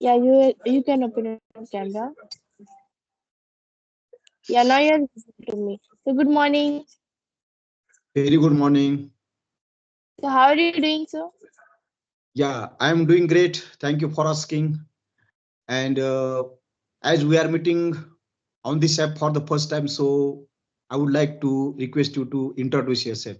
Yeah, you can open your camera. Yeah, now you're listening to me. So good morning. Very good morning. So how are you doing, sir? Yeah, I'm doing great. Thank you for asking. And as we are meeting on this app for the first time, so I would like to request you to introduce yourself.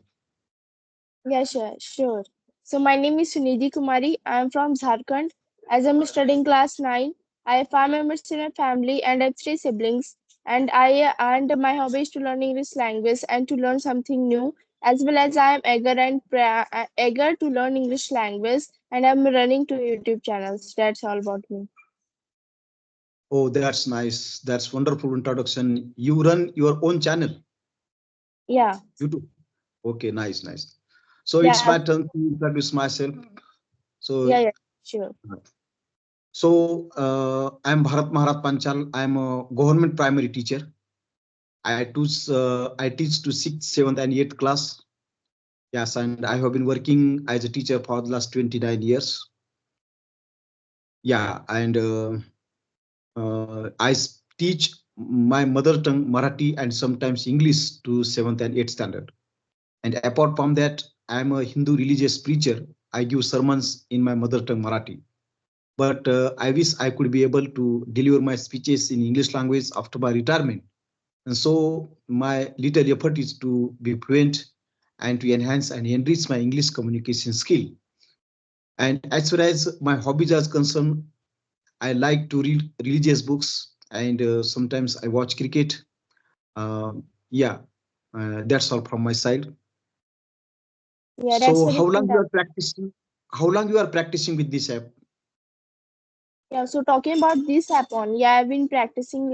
Yeah, sure. So my name is Sunidhi Kumari. I am from Jharkhand. As I'm studying class 9, I have 5 members in my family and I have 3 siblings. And my hobby is to learn English language and to learn something new. As well as I am eager to learn English language and I'm running 2 YouTube channels. That's all about me. Oh, that's nice. That's wonderful introduction. You run your own channel, Yeah, YouTube. Okay, nice, nice. So it's yeah, my turn to introduce myself. So, yeah, sure. I'm Bharat Maharat Panchal. I'm a government primary teacher. I teach to sixth, seventh, and eighth class. Yes, and I have been working as a teacher for the last 29 years. Yeah, and teach my mother tongue Marathi and sometimes English to seventh and eighth standard. And apart from that, I'm a Hindu religious preacher. I give sermons in my mother tongue Marathi. But I wish I could be able to deliver my speeches in English language after my retirement. And so my little effort is to be fluent and to enhance and enrich my English communication skill. And as far as my hobbies are concerned, I like to read religious books and sometimes I watch cricket. Uh, yeah, that's all from my side. Yeah, that's So very how long you are fantastic. practicing? How long you are practicing with this app? Yeah, so talking about this app on, yeah, I've been practicing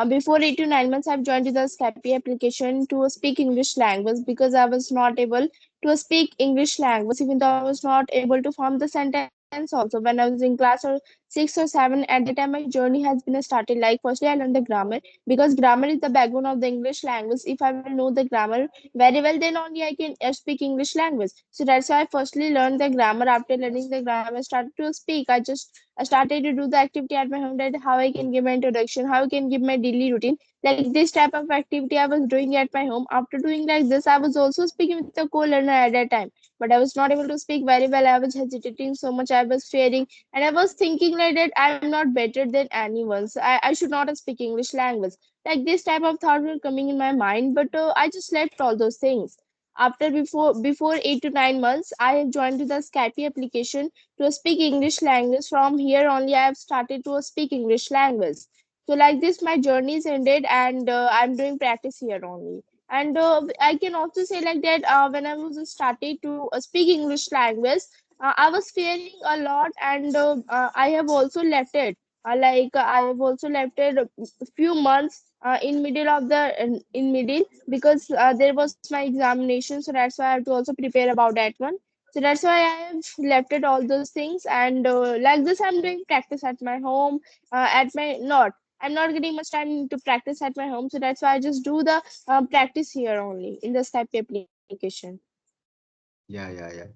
before 8 to 9 months. I've joined the Skype application to speak English language because I was not able to speak English language, even though I was not able to form the sentence also. When I was in class or 6 or 7, at the time my journey has been started. Like, firstly, I learned the grammar because grammar is the backbone of the English language. If I will know the grammar very well, then only I can speak English language. So that's why I firstly learned the grammar. After learning the grammar, I started to speak. I started to do the activity at my home, that how I can give my introduction, how I can give my daily routine. Like this type of activity I was doing at my home. After doing like this, I was also speaking with the co-learner at that time. But I was not able to speak very well. I was hesitating so much. I was fearing. And I was thinking like that I'm not better than anyone. So I should not speak English language. Like this type of thoughts were coming in my mind. But I just left all those things. After before 8 to 9 months, I have joined to the Skype application to speak English language. From here only, I have started to speak English language. So like this, my journey is ended, and I'm doing practice here only. And I can also say like that when I was started to speak English language, I was fearing a lot, and I have also left it. I have also left it a few months in middle of the in middle because there was my examination, so that's why I have to also prepare about that one. So that's why I have left it all those things, and like this I'm doing practice at my home. At my not I'm not getting much time to practice at my home, so that's why I just do the practice here only in the Skype application. Yeah, yeah, yeah.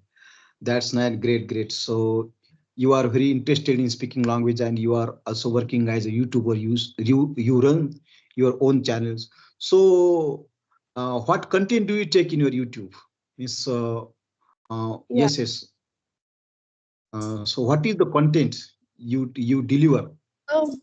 That's not great, great. So you are very interested in speaking language and you are also working as a YouTuber. You run your own channels. So what content do you take in your YouTube? Is Yeah. yes, yes. So what is the content you deliver? So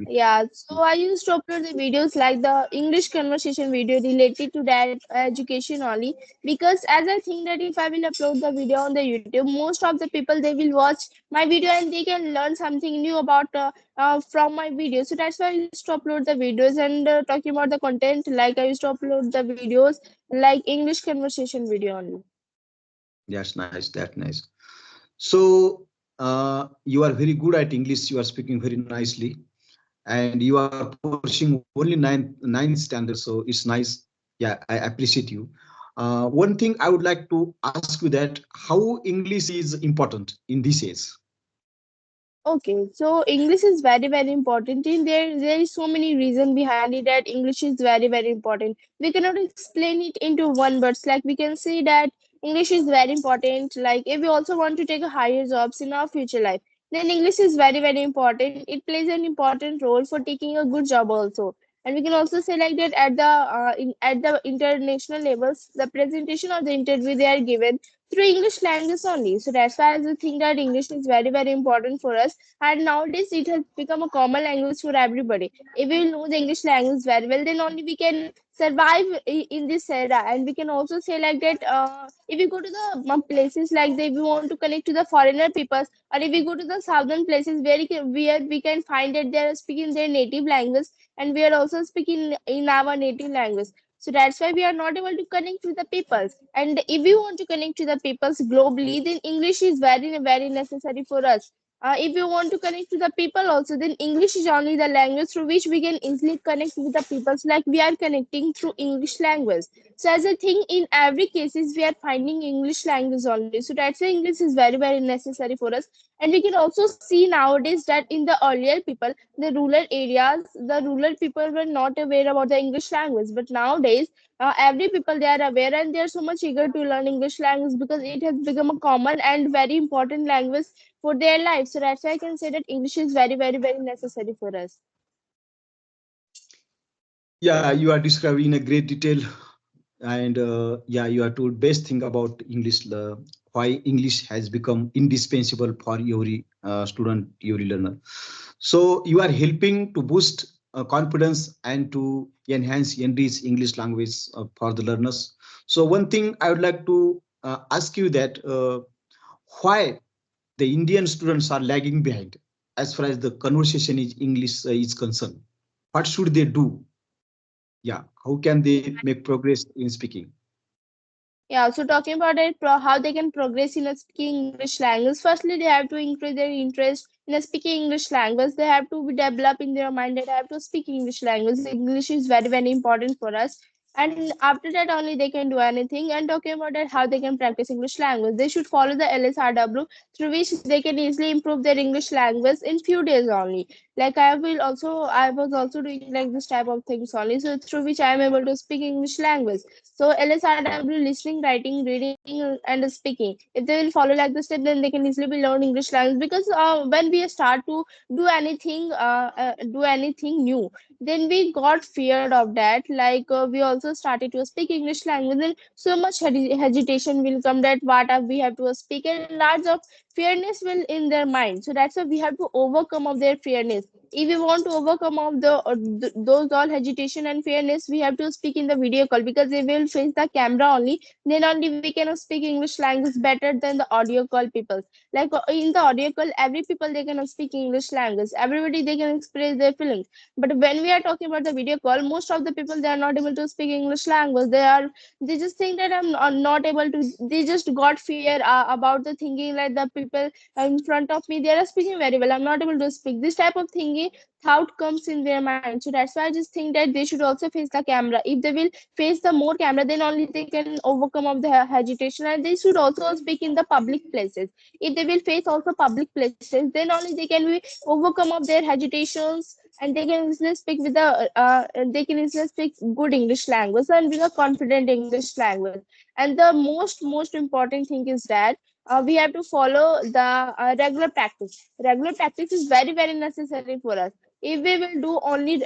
yeah, so I used to upload the videos like the English conversation video related to that education only, because as I think that if I will upload the video on the YouTube, most of the people they will watch my video and they can learn something new about from my video. So that's why I used to upload the videos, and talking about the content, like I used to upload the videos like English conversation video only. That's nice. That's nice. So you are very good at English. You are speaking very nicely, and you are pursuing only ninth standard. So it's nice. Yeah, I appreciate you. One thing I would like to ask you that how English is important in this age. Okay, so English is very, very important. In there is so many reasons behind it that English is very, very important. We cannot explain it into one words. Like we can say that English is very important. Like if we also want to take a higher jobs in our future life, then English is very, very important. It plays an important role for taking a good job also. And we can also say like that at at the international levels, the presentation or the interview they are given through English language only. So that's why I think that English is very, very important for us. And nowadays it has become a common language for everybody. If we know the English language very well, then only we can survive in this era. And we can also say like that if we go to the places like that, if we want to connect to the foreigner people, or if we go to the southern places where we can find that they are speaking their native language, and we are also speaking in our native language. So that's why we are not able to connect with the peoples. And if we want to connect to the peoples globally, then English is very, very necessary for us. If you want to connect to the people also, then English is only the language through which we can easily connect with the peoples, like we are connecting through English language. So as a thing, in every cases we are finding English language only. So that's why English is very, very necessary for us. And we can also see nowadays that in the earlier people, the rural areas, the rural people were not aware about the English language. But nowadays, every people they are aware, and they are so much eager to learn English language because it has become a common and very important language for their life. So that's why I can say that English is very, very, very necessary for us. Yeah, you are describing in a great detail, and yeah, you are told best thing about English, why English has become indispensable for every student, every learner. So you are helping to boost confidence and to enhance enrich English language for the learners. So one thing I would like to ask you that why the Indian students are lagging behind as far as the conversation is English is concerned. What should they do? Yeah, how can they make progress in speaking? Yeah, so talking about it, how they can progress in a speaking English language. Firstly, they have to increase their interest in a speaking English language. They have to be develop in their mind that they have to speak English language. English is very, very important for us. And after that, only they can do anything. And talking about that, how they can practice English language, they should follow the LSRW through which they can easily improve their English language in few days only. Like I was also doing like this type of things only. So through which I am able to speak English language. So LSRW, listening, writing, reading, and speaking. If they will follow like this step, then they can easily be learn English language. Because when we start to do anything new, then we got feared of that. Like we also started to speak English language, then so much hesitation will come that what we have to speak, and lots of fearness will in their mind. So that's why we have to overcome of their fearness. If we want to overcome of those all hesitation and fearness, we have to speak in the video call, because they will face the camera only. Then only we can speak English language better than the audio call people. Like in the audio call, every people they can speak English language, everybody they can express their feelings. But when we are talking about the video call, most of the people they are not able to speak English language. They just think that not able to. They just got fear about the thinking like the people in front of me they are speaking very well, I'm not able to speak. This type of thinking thought comes in their mind. So that's why I just think that they should also face the camera. If they will face the more camera, then only they can overcome of the agitation. And they should also speak in the public places. If they will face also public places, then only they can be overcome of their agitations, and they can easily speak with they can easily speak good English language and with a confident English language. And the most important thing is that we have to follow the regular practice. Regular practice is very, very necessary for us. If we will do only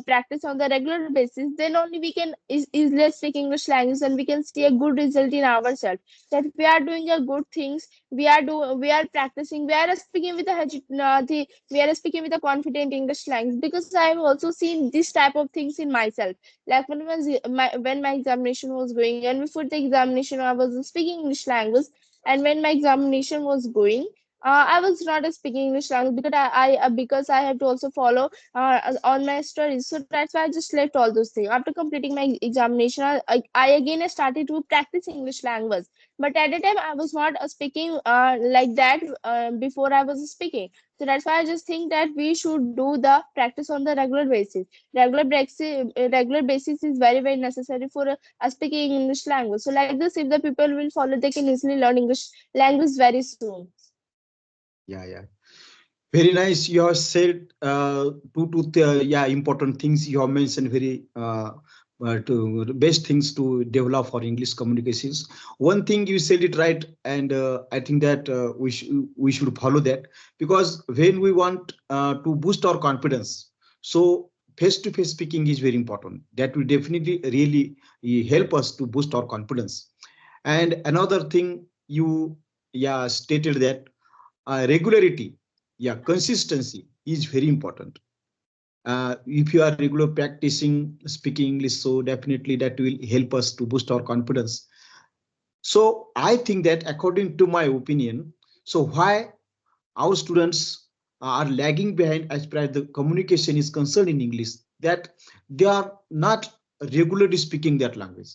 practice on the regular basis, then only we can easily speak English language, and we can see a good result in ourselves. That we are doing a good things, we are practicing, we are speaking with we are speaking with a confident English language. Because I have also seen this type of things in myself. Like when my examination was going, and before the examination, I was speaking English language, and when my examination was going, I was not speaking English language, because I have to also follow on my studies. So that's why I just left all those things. After completing my examination, I again started to practice English language. But at the time I was not speaking like that before I was speaking. So that's why I just think that we should do the practice on the regular basis. Regular basis is very, very necessary for speaking English language. So like this, if the people will follow, they can easily learn English language very soon. Yeah, yeah. Very nice. You have said two yeah important things you have mentioned very to best things to develop for English communications. One thing you said it right, and I think that we should follow that, because when we want to boost our confidence, so face-to-face speaking is very important. That will definitely really help us to boost our confidence. And another thing you stated that regularity, consistency is very important. If you are regular practicing speaking English, so definitely that will help us to boost our confidence. So I think that according to my opinion, so why our students are lagging behind as far as the communication is concerned in English, that they are not regularly speaking that language.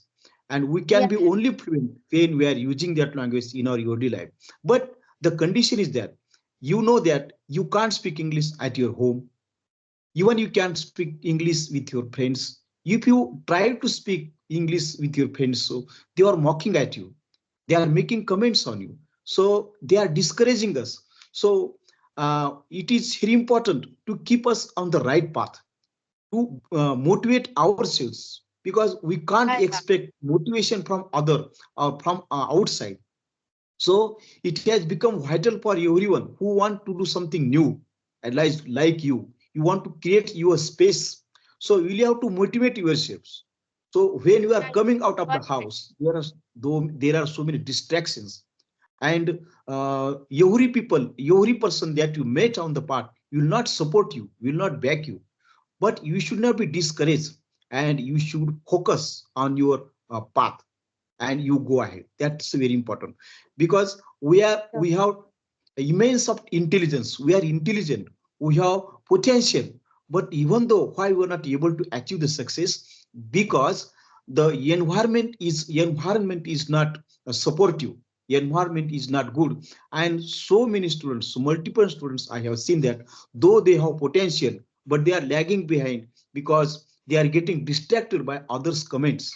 And we can Yeah, be only fluent when we are using that language in our daily life. But the condition is that you know that you can't speak English at your home. Even you can speak English with your friends. If you try to speak English with your friends, so they are mocking at you. They are making comments on you. So they are discouraging us. So it is very important to keep us on the right path, to motivate ourselves, because we can't yeah, expect motivation from other or from outside. So it has become vital for everyone who want to do something new, and like you want to create your space. So you have to motivate yourselves. So when you are yeah. coming out of You the are right. house, there are so many distractions, and every person that you met on the path will not support you, will not back you. But you should not be discouraged, and you should focus on your path, and you go ahead. That's very important, because we have immense of intelligence. We are intelligent, we have potential. But even though why we are not able to achieve the success, because the environment is not supportive, environment is not good. And so many students, multiple students, I have seen that though they have potential, but they are lagging behind because they are getting distracted by others comments.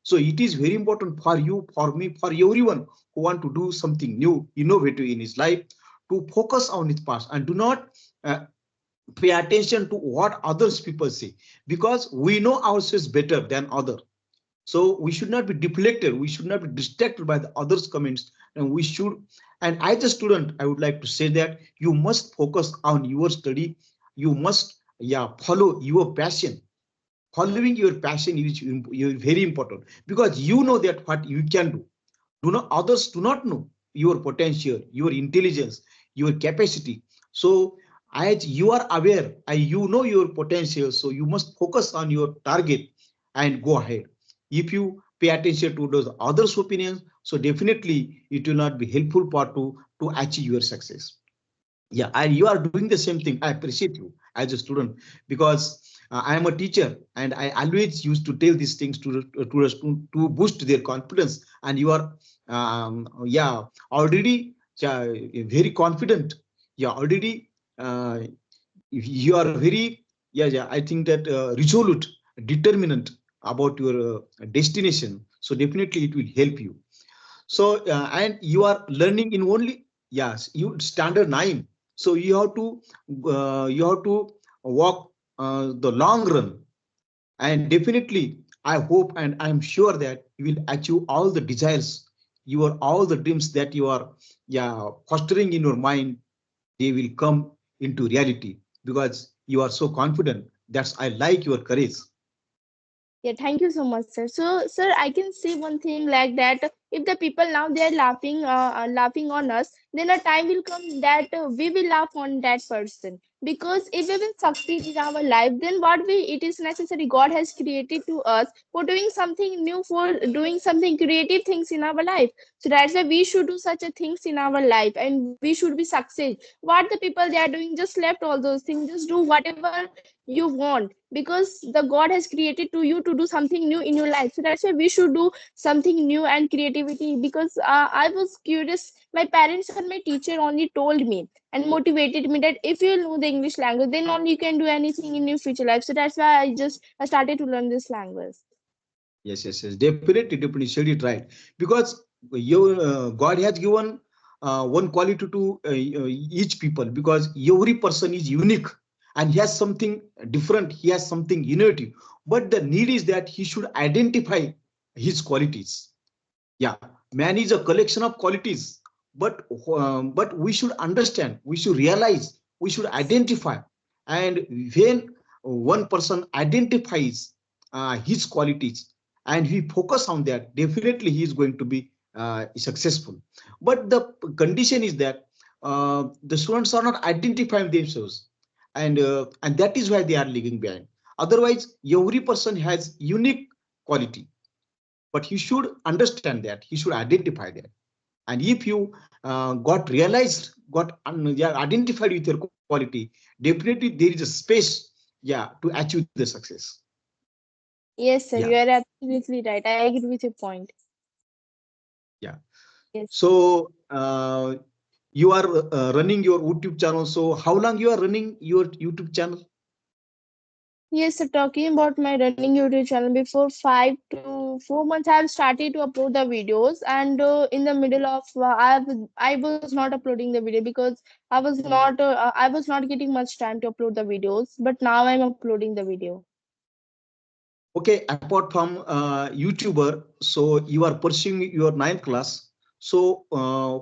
So it is very important for you, for me, for everyone who want to do something new, innovative in his life, to focus on his past and do not uh, pay attention to what others people say, because we know ourselves better than others. So we should not be deflected, we should not be distracted by the others comments, and we should. And as a student, I would like to say that you must focus on your study. You must follow your passion. Following your passion is very important, because you know that what you can do. Do not others do not know your potential, your intelligence, your capacity. So as you are aware and you know your potential, so you must focus on your target and go ahead. If you pay attention to those others opinions, so definitely it will not be helpful for to achieve your success. Yeah, and you are doing the same thing. I appreciate you as a student, because I am a teacher, and I always used to tell these things to boost their confidence. And you are already very confident. Yeah, already uh, you are very, I think that resolute, determinant about your destination. So definitely it will help you. So and you are learning in only, yes, you standard 9. So you have to walk the long run. And definitely I hope and I am sure that you will achieve all the desires, your all the dreams that you are fostering in your mind. They will come into reality, because you are so confident. That's I like your courage. Yeah, thank you so much, sir. So, sir, I can say one thing like that. If the people now they are laughing on us, then a time will come that we will laugh on that person. Because if we will succeed in our life, then what we it is necessary God has created to us for doing something new, for doing something creative things in our life. So that's why we should do such a things in our life, and we should be success. What the people they are doing, just left all those things, just do whatever you want, because the God has created to you to do something new in your life. So that's why we should do something new and creativity. Because I was curious, my parents and my teacher only told me and motivated me that if you know the English language, then only you can do anything in your future life. So that's why I started to learn this language. Yes. Definitely said it right. Because your God has given one quality to each people, because every person is unique, and he has something different, he has something innovative, but the need is that he should identify his qualities. Yeah, man is a collection of qualities, but we should understand, we should realize, we should identify. And when one person identifies his qualities and we focus on that, definitely he is going to be successful. But the condition is that the students are not identifying themselves, and that is why they are lagging behind. Otherwise, every person has unique quality, but he should understand that, he should identify that. And if you got realized, yeah, identified with your quality, definitely there is a space, yeah, to achieve the success. Yes, sir, Yeah, you are absolutely right. I agree with your point. yeah. Yes. So you are running your YouTube channel. So how long you are running your YouTube channel? Yes, so talking about my running YouTube channel, before 5 to 4 months, I have started to upload the videos, and in the middle of I was not uploading the video because I was not getting much time to upload the videos. But now I'm uploading the video. Okay, apart from YouTuber, so you are pursuing your ninth class. So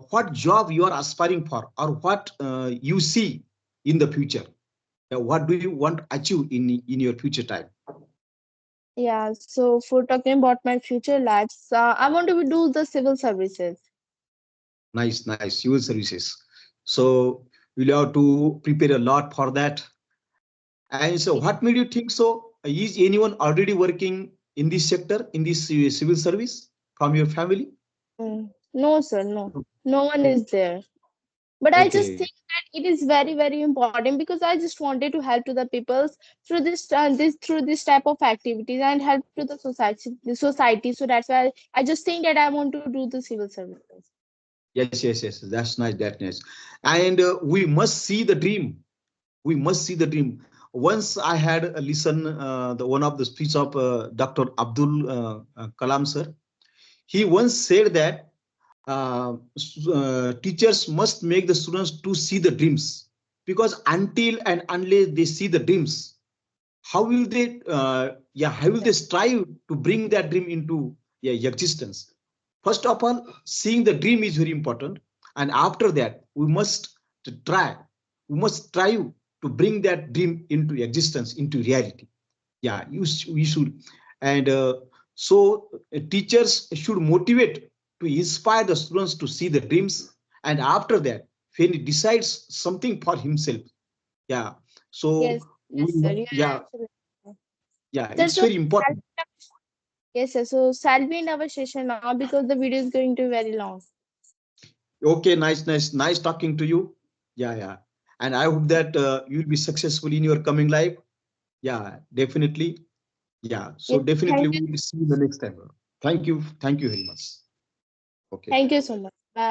what job you are aspiring for, or what you see in the future? What do you want to achieve in your future time? Yeah, so for talking about my future lives, I want to do the civil services. Nice, nice. Civil services. So you'll have to prepare a lot for that. And so what made you think so? Is anyone already working in this sector, in this civil service from your family? No, sir, no one is there. But I just Okay. think that it is very, very important because I just wanted to help to the peoples through this type of activities and help to the society. So that's why I just think that I want to do the civil services. Yes, yes, yes. That's nice. That's nice. And we must see the dream. We must see the dream. Once I had a listen the one of the speech of Dr. Abdul Kalam sir. He once said that teachers must make the students to see the dreams, because until and unless they see the dreams, how will they how will they strive to bring that dream into existence? First of all, seeing the dream is very important, and after that we must try, we must strive to bring that dream into existence, into reality. Yeah, we should. And so teachers should motivate to inspire the students to see the dreams, and after that when he decides something for himself, yeah, Yes, so we, yes, sir. You are yeah, absolutely right. yeah, Sir, it's so very important. yes, sir. So shall we end our session now because the video is going to be very long. Okay, nice, nice, nice talking to you. Yeah, yeah. And I hope that you'll be successful in your coming life. Yeah, definitely. Yeah, so Yes, definitely thank we you. will see you the next time. Thank you very much. Okay. Thank you so much.